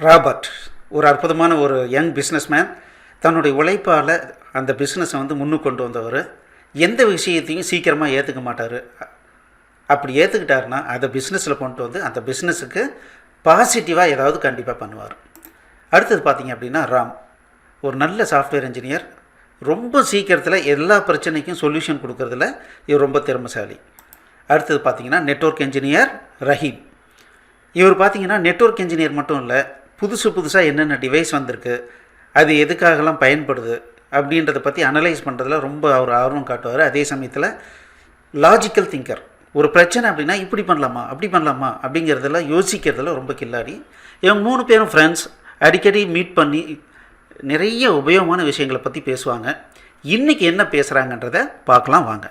Robert ஒரு அற்புதமான ஒரு யங் பிஸ்னஸ்மேன். தன்னுடைய உழைப்பால் அந்த பிஸ்னஸை முன்னுக்கு கொண்டு வந்தவர். எந்த விஷயத்தையும் சீக்கிரமாக ஏற்றுக்க மாட்டார். அப்படி ஏற்றுக்கிட்டாருன்னா அதை பிஸ்னஸில் கொண்டு வந்து அந்த பிஸ்னஸுக்கு பாசிட்டிவாக ஏதாவது கண்டிப்பாக பண்ணுவார். அடுத்தது பார்த்திங்க அப்படின்னா ராம் ஒரு நல்ல சாஃப்ட்வேர் இன்ஜினியர். ரொம்ப சீக்கிரத்தில் எல்லா பிரச்சனைக்கும் சொல்யூஷன் கொடுக்கறதுல இவர் ரொம்ப திறமைசாலி. அடுத்தது பார்த்திங்கன்னா நெட்வொர்க் இன்ஜினியர் ரஹீம். இவர் பார்த்திங்கன்னா நெட்வொர்க் இன்ஜினியர் மட்டும் இல்லை, புதுசாக என்னென்ன டிவைஸ் வந்திருக்கு, அது எதுக்காகலாம் பயன்படுது அப்படின்றத பற்றி அனலைஸ் பண்ணுறதுல ரொம்ப அவர் ஆர்வம் காட்டுவார். அதே சமயத்தில் லாஜிக்கல் திங்கர். ஒரு பிரச்சனை அப்படின்னா இப்படி பண்ணலாமா அப்படி பண்ணலாமா அப்படிங்கிறதெல்லாம் யோசிக்கிறதுல ரொம்ப கில்லாடி. இவங்க 3 பேரும் ஃப்ரெண்ட்ஸ். அடிக்கடி மீட் பண்ணி நிறைய உபயோகமான விஷயங்களை பற்றி பேசுவாங்க. இன்றைக்கி என்ன பேசுகிறாங்கன்றதை பார்க்கலாம் வாங்க.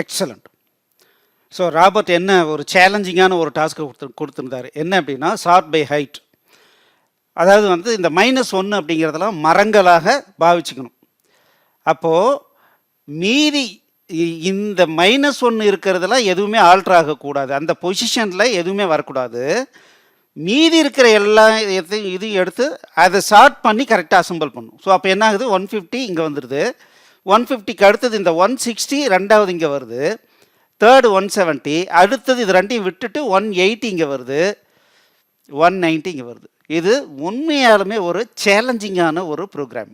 எக்ஸலண்ட். ஸோ ராபர்ட் என்ன ஒரு சேலஞ்சிங்கான ஒரு டாஸ்க்கை கொடுத்துருந்தார். என்ன அப்படின்னா சார்ட் பை ஹைட். அதாவது இந்த -1 அப்படிங்கிறதெல்லாம் மரங்களாக பாவிச்சுக்கணும். அப்போது மீதி இந்த -1 இருக்கிறதெல்லாம் எதுவுமே ஆல்ட்ரு ஆகக்கூடாது, அந்த பொசிஷனில் எதுவுமே வரக்கூடாது. மீதி இருக்கிற எல்லா இதையும் எடுத்து அதை சார்ட் பண்ணி கரெக்டாக அசம்பிள் பண்ணும். ஸோ அப்போ என்ன ஆகுது, 150 இங்கே வந்துடுது. 150க்கு அடுத்தது இந்த 160 ரெண்டாவது இங்கே வருது. தேர்டு 170. அடுத்தது இது ரெண்டையும் விட்டுட்டு 180 இங்கே வருது. 190 இங்கே வருது. இது உண்மையாலுமே ஒரு சேலஞ்சிங்கான ஒரு ப்ரோக்ராம்.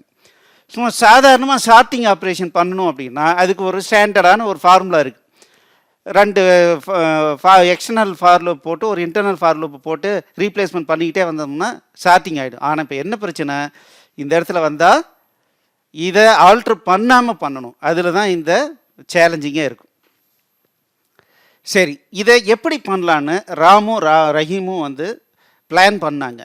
சும்மா சாதாரணமாக ஷார்ட்டிங் ஆப்ரேஷன் பண்ணணும் அப்படின்னா அதுக்கு ஒரு ஸ்டாண்டர்டான ஒரு ஃபார்முலா இருக்குது. 2 எக்ஸ்டர்னல் ஃபார் லூப் போட்டு ஒரு இன்டர்னல் ஃபார் லூப் போட்டு ரீப்ளேஸ்மெண்ட் பண்ணிக்கிட்டே வந்தோம்னா ஷார்ட்டிங் ஆகிடும். ஆனால் இப்போ என்ன பிரச்சனை, இந்த இடத்துல வந்தால் இதை ஆல்ட்ரு பண்ணாமல் பண்ணணும். அதில் தான் இந்த சேலஞ்சிங்கே இருக்கும். சரி, இதை எப்படி பண்ணலான்னு ராமும் ரஹீமும் பிளான் பண்ணாங்க.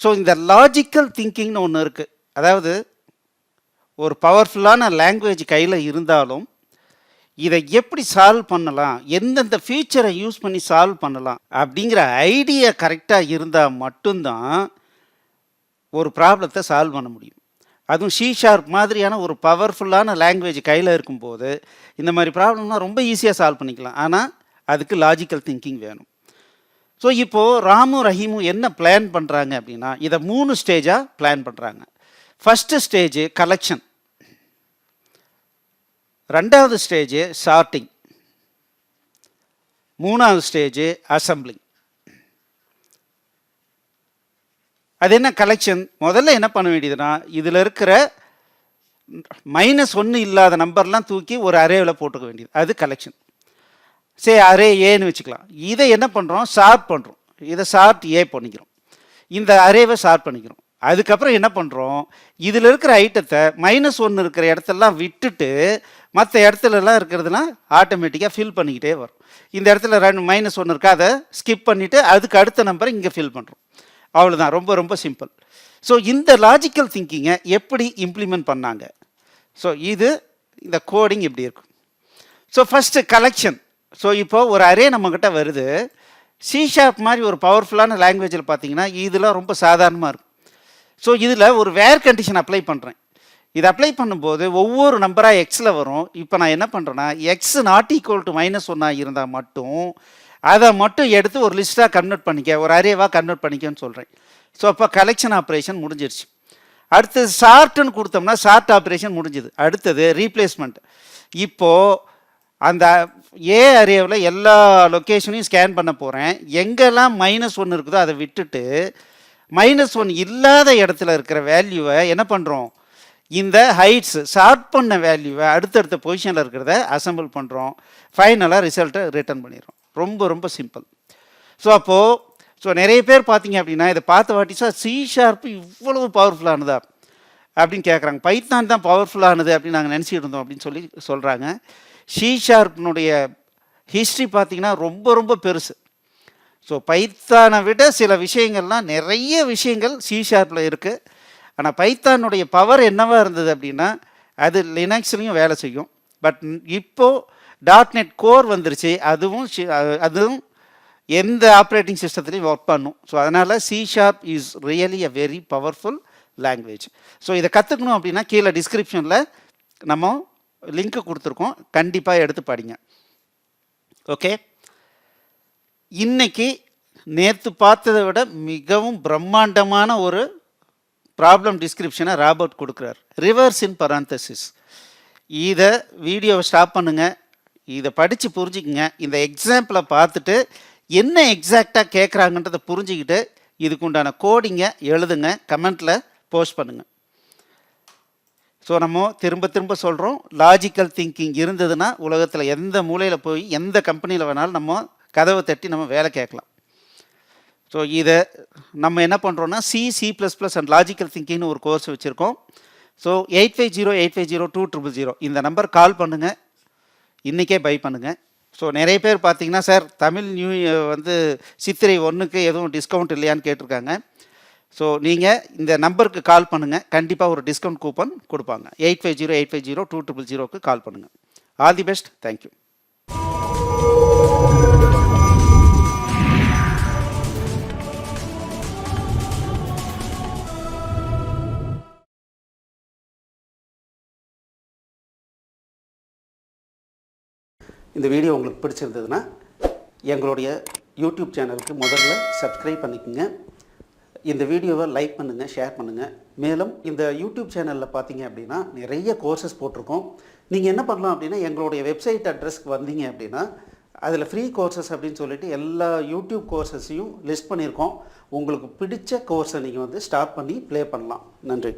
ஸோ இந்த லாஜிக்கல் திங்கிங்னு ஒன்று இருக்குது. அதாவது ஒரு பவர்ஃபுல்லான லாங்குவேஜ் கையில் இருந்தாலும் இதை எப்படி சால்வ் பண்ணலாம், எந்தெந்த ஃபீச்சரை யூஸ் பண்ணி சால்வ் பண்ணலாம் அப்படிங்கிற ஐடியா கரெக்டாக இருந்தால் மட்டும்தான் ஒரு ப்ராப்ளத்தை சால்வ் பண்ண முடியும். அதுவும் C# மாதிரியான ஒரு பவர்ஃபுல்லான லாங்குவேஜ் கையில் இருக்கும்போது இந்த மாதிரி ப்ராப்ளம்லாம் ரொம்ப ஈஸியாக சால்வ் பண்ணிக்கலாம். ஆனால் அதுக்கு லாஜிக்கல் திங்கிங் வேணும். ஸோ இப்போது ராமும் ரஹீமும் என்ன பிளான் பண்ணுறாங்க அப்படின்னா இதை 3 ஸ்டேஜாக பிளான் பண்ணுறாங்க. ஃபஸ்ட்டு ஸ்டேஜு கலெக்ஷன், ரெண்டாவது ஸ்டேஜு சார்ட்டிங், மூணாவது ஸ்டேஜு அசம்பிளிங். அது என்ன கலெக்ஷன், முதல்ல என்ன பண்ண வேண்டியதுன்னா இதில் இருக்கிற -1 இல்லாத நம்பர்லாம் தூக்கி ஒரு அரேவில் போட்டுக்க வேண்டியது, அது கலெக்ஷன். சரி, அரே ஏன்னு வச்சுக்கலாம். இதை என்ன பண்ணுறோம், சார்ட் பண்ணுறோம். இதை சார்ட் ஏ பண்ணிக்கிறோம், இந்த அரேவை சார்ட் பண்ணிக்கிறோம். அதுக்கப்புறம் என்ன பண்ணுறோம், இதில் இருக்கிற ஐட்டத்தை -1 இருக்கிற இடத்தெல்லாம் விட்டுட்டு மற்ற இடத்துலலாம் இருக்கிறதுலாம் ஆட்டோமேட்டிக்காக ஃபில் பண்ணிக்கிட்டே வரும். இந்த இடத்துல -1 இருக்கா, அதை ஸ்கிப் பண்ணிவிட்டு அதுக்கு அடுத்த நம்பரை இங்கே ஃபில் பண்ணுறோம். அவ்வளோதான், ரொம்ப ரொம்ப சிம்பிள். ஸோ இந்த லாஜிக்கல் திங்கிங்கை எப்படி இம்ப்ளிமெண்ட் பண்ணாங்க, ஸோ இந்த கோடிங் எப்படி இருக்கும். So first collection. ஸோ இப்போது ஒரு அரே நம்மக்கிட்ட வருது. C# மாதிரி ஒரு பவர்ஃபுல்லான லாங்குவேஜில் பார்த்தீங்கன்னா இதெல்லாம் ரொம்ப சாதாரணமாக இருக்கும். ஸோ இதில் ஒரு வேர் கண்டிஷன் அப்ளை பண்ணுறேன். இது அப்ளை பண்ணும்போது ஒவ்வொரு நம்பராக எக்ஸில் வரும். இப்போ நான் என்ன பண்ணுறேன்னா x ≠ -1 இருந்தால் மட்டும் அதை மட்டும் எடுத்து ஒரு லிஸ்ட்டாக கன்வெர்ட் பண்ணிக்க, ஒரு அரேவாக கன்வெர்ட் பண்ணிக்கன்னு சொல்கிறேன். ஸோ அப்போ கலெக்ஷன் ஆப்ரேஷன் முடிஞ்சிருச்சு. அடுத்தது சார்ட்டுன்னு கொடுத்தோம்னா சார்ட் ஆப்ரேஷன் முடிஞ்சுது. அடுத்தது ரீப்ளேஸ்மெண்ட். இப்போது அந்த ஏ அரேவில் எல்லா லொக்கேஷனையும் ஸ்கேன் பண்ண போகிறேன். எங்கெல்லாம் -1 இருக்குதோ அதை விட்டுட்டு -1 இல்லாத இடத்துல இருக்கிற வேல்யூவை என்ன பண்ணுறோம், இந்த ஹைட்ஸ் சார்ட் பண்ண வேல்யூவை அடுத்தடுத்த பொசிஷனில் இருக்கிறத அசம்பிள் பண்ணுறோம். ஃபைனலாக ரிசல்ட்டை ரிட்டர்ன் பண்ணிடுறோம். ரொம்ப ரொம்ப சிம்பிள். ஸோ நிறைய பேர் பார்த்தீங்க அப்படின்னா இதை பார்த்த வாட்டி சார் C# இவ்வளவு பவர்ஃபுல்லானதா அப்படின்னு கேட்குறாங்க. பைத்தான் தான் பவர்ஃபுல்லானது அப்படின்னு நாங்கள் நினச்சிட்டு இருந்தோம் அப்படின்னு சொல்கிறாங்க. C# ஹிஸ்ட்ரி பார்த்திங்கன்னா ரொம்ப ரொம்ப பெருசு. ஸோ பைத்தானை விட சில விஷயங்கள்லாம் நிறைய விஷயங்கள் C# இருக்குது. ஆனால் பைத்தானுடைய பவர் என்னவாக இருந்தது அப்படின்னா அது லினக்ஸ்லேயும் வேலை செய்யும். பட் இப்போது .NET கோர் வந்துருச்சு, அதுவும் எந்த ஆப்ரேட்டிங் சிஸ்டத்துலையும் ஒர்க் பண்ணும். ஸோ அதனால் C# is really a very powerful language. So இதை கற்றுக்கணும் அப்படின்னா கீழே டிஸ்கிரிப்ஷனில் நம்ம லிங்க்கு கொடுத்துருக்கோம், கண்டிப்பாக எடுத்து படிங்க. ஓகே, இன்னைக்கு நேற்று பார்த்ததை விட மிகவும் பிரம்மாண்டமான ஒரு ப்ராப்ளம் டிஸ்கிரிப்ஷனை ராபர்ட் கொடுக்குறார். ரிவர்ஸ் இன் பராந்தசிஸ். இதை வீடியோவை ஸ்டாப் பண்ணுங்கள், இதை படித்து புரிஞ்சுக்குங்க. இந்த எக்ஸாம்பிளை பார்த்துட்டு என்ன எக்ஸாக்டாக கேட்குறாங்கன்றதை புரிஞ்சுக்கிட்டு இதுக்குண்டான கோடிங்கை எழுதுங்க, கமெண்ட்டில் போஸ்ட் பண்ணுங்கள். ஸோ நம்ம திரும்ப திரும்ப சொல்கிறோம், லாஜிக்கல் திங்கிங் இருந்ததுன்னா உலகத்தில் எந்த மூலையில் போய் எந்த கம்பெனியில் வேணாலும் நம்ம கதவை தட்டி நம்ம வேலை கேட்கலாம். ஸோ இதை நம்ம என்ன பண்ணுறோன்னா C++ அண்ட் லாஜிக்கல் திங்கிங்னு ஒரு கோர்ஸ் வச்சுருக்கோம். ஸோ 8508502000 இந்த நம்பர் கால் பண்ணுங்கள், இன்றைக்கே பை பண்ணுங்கள். ஸோ நிறைய பேர் பார்த்தீங்கன்னா, சார் தமிழ் நியூ வந்து சித்திரை 1க்கு எதுவும் டிஸ்கவுண்ட் இல்லையான்னு கேட்டிருக்காங்க. ஸோ நீங்கள் இந்த நம்பருக்கு கால் பண்ணுங்கள், கண்டிப்பாக ஒரு டிஸ்கவுண்ட் கூப்பன் கொடுப்பாங்க. 8508502000க்கு கால் பண்ணுங்கள். All the best, thank you. இந்த வீடியோ உங்களுக்கு பிடிச்சிருந்ததுன்னா எங்களுடைய யூடியூப் சேனலுக்கு முதல்ல சப்ஸ்கிரைப் பண்ணிக்கோங்க. இந்த வீடியோவை லைக் பண்ணுங்கள், ஷேர் பண்ணுங்கள். மேலும் இந்த யூடியூப் சேனலில் பார்த்தீங்க அப்படின்னா நிறைய கோர்சஸ் போட்டிருக்கோம். நீங்கள் என்ன பண்ணலாம் அப்படின்னா, எங்களுடைய வெப்சைட் அட்ரஸ்க்கு வந்தீங்க அப்படின்னா அதில் ஃப்ரீ கோர்சஸ் அப்படின்னு சொல்லிட்டு எல்லா யூடியூப் கோர்சஸையும் லிஸ்ட் பண்ணியிருக்கோம். உங்களுக்கு பிடிச்ச கோர்ஸை நீங்கள் வந்து ஸ்டார்ட் பண்ணி ப்ளே பண்ணலாம். நன்றி.